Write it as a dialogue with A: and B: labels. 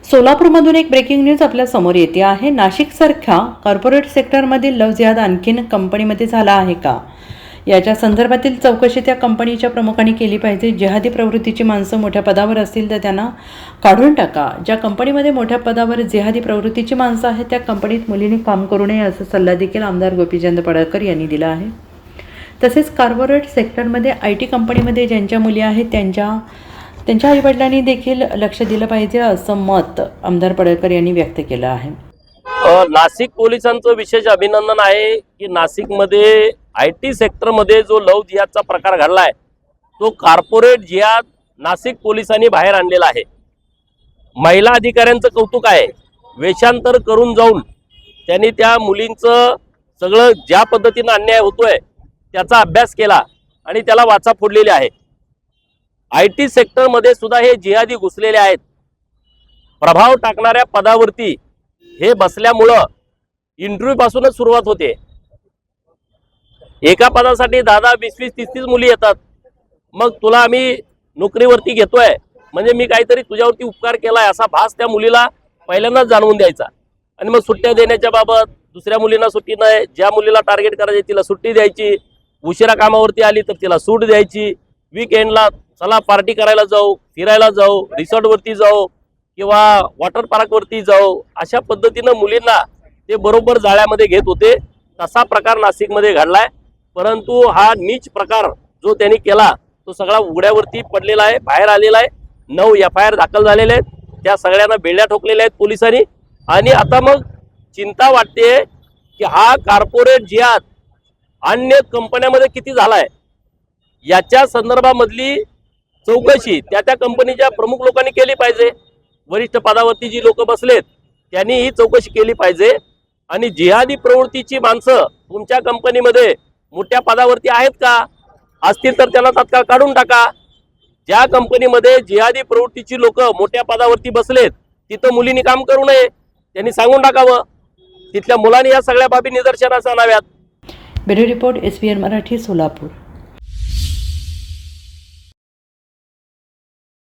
A: सोलापूरमधून एक breaking news आपल्या समोर येते आहे। नाशिकसारख्या कॉर्पोरेट सेक्टरमधील लव्ह जिहाद आणखीन कंपनीमध्ये झाला आहे का, याच्या संदर्भातील चौकशी त्या कंपनीच्या प्रमुखांनी केली पाहिजे। जिहादी प्रवृत्तीची माणसं मोठ्या पदावर असतील तर त्यांना काढून टाका। ज्या कंपनीमध्ये मोठ्या पदावर जिहादी प्रवृत्तीची माणसं आहेत त्या कंपनीत मुलींनी काम करू नये असा सल्ला देखील आमदार गोपीचंद पडळकर यांनी दिला आहे। तसेच कॉर्पोरेट सेक्टरमध्ये IT कंपनीमध्ये ज्यांच्या मुली आहेत त्यांच्या आईवडिलांनी देखील लक्ष दिलं पाहिजे असं मत आमदार पडळकर यांनी व्यक्त केलं आहे।
B: नाशिक पोलिसांचं विशेष अभिनंदन आहे की नाशिकमध्ये IT सेक्टरमध्ये जो लव्ह जिहादचा प्रकार घडलाय तो कॉर्पोरेट जिहाद नाशिक पोलिसांनी बाहेर आणलेला आहे। महिला अधिकाऱ्यांचं कौतुक आहे। वेषांतर करून जाऊन त्यांनी त्या मुलींचं सगळं ज्या पद्धतीने अन्याय होतोय त्याचा अभ्यास केला आणि त्याला वाचा फोडलेली आहे। IT सेक्टरमध्ये सुद्धा हे जिहादी घुसलेले आहेत। प्रभाव टाकणाऱ्या पदावरती हे बसल्यामुळं इंटरव्ह्यू पासूनच सुरुवात होते। एका पदासाठी 10-10, 20-20, 30-30 मुली येतात। मग तुला आम्ही नोकरीवरती घेतोय म्हणजे मी काहीतरी तुझ्यावरती उपकार केलाय असा भास त्या मुलीला पहिल्यांदाच जाणवून द्यायचा। आणि मग सुट्ट्या देण्याच्या बाबत दुसऱ्या मुलींना सुट्टी नाही, ज्या मुलीला टार्गेट करायची तिला सुट्टी द्यायची, उशिरा कामावरती आली तर तिला सूट द्यायची, वीकेंडला चला पार्टी करायला जाऊ, फिरायला जाऊ, रिसॉर्टवरती जाऊ किंवा वॉटर पार्कवरती जाऊ, अशा पद्धतीनं मुलींना ते बरोबर जाळ्यामध्ये घेत होते। तसा प्रकार नाशिकमध्ये घडलाय। परंतु हा नीच प्रकार जो त्यांनी केला तो सगळा उघड्यावरती पडलेला आहे, बाहेर आलेला आहे। 9 FIR दाखल झालेले आहेत, त्या सगळ्यांना बेड्या ठोकलेल्या आहेत पोलिसांनी। आणि आता मग चिंता वाटते की हा कॉर्पोरेट जिहाद अन्य कंपन्यांमध्ये किती झालाय याच्या संदर्भामधली चौकशी त्या कंपनीच्या प्रमुख लोकांनी केली पाहिजे। वरिष्ठ पदावरती जी लोक बसलेत त्यांनी ही चौकशी केली पाहिजे। आणि जिहादी प्रवृत्तीची माणसं तुमच्या कंपनीमध्ये मोठ्या पदावरती आहेत का, असतील तर त्यांना तात्काळ काढून टाका। ज्या कंपनीमध्ये जिहादी प्रवृत्तीची लोक मोठ्या पदावरती बसलेत तिथं मुलींनी काम करू नये, त्यांनी सांगून टाकावं। तिथल्या मुलांनी या सगळ्या बाबी निदर्शनास आणाव्यात।
A: Bureau report SBN Marathi, Solapur.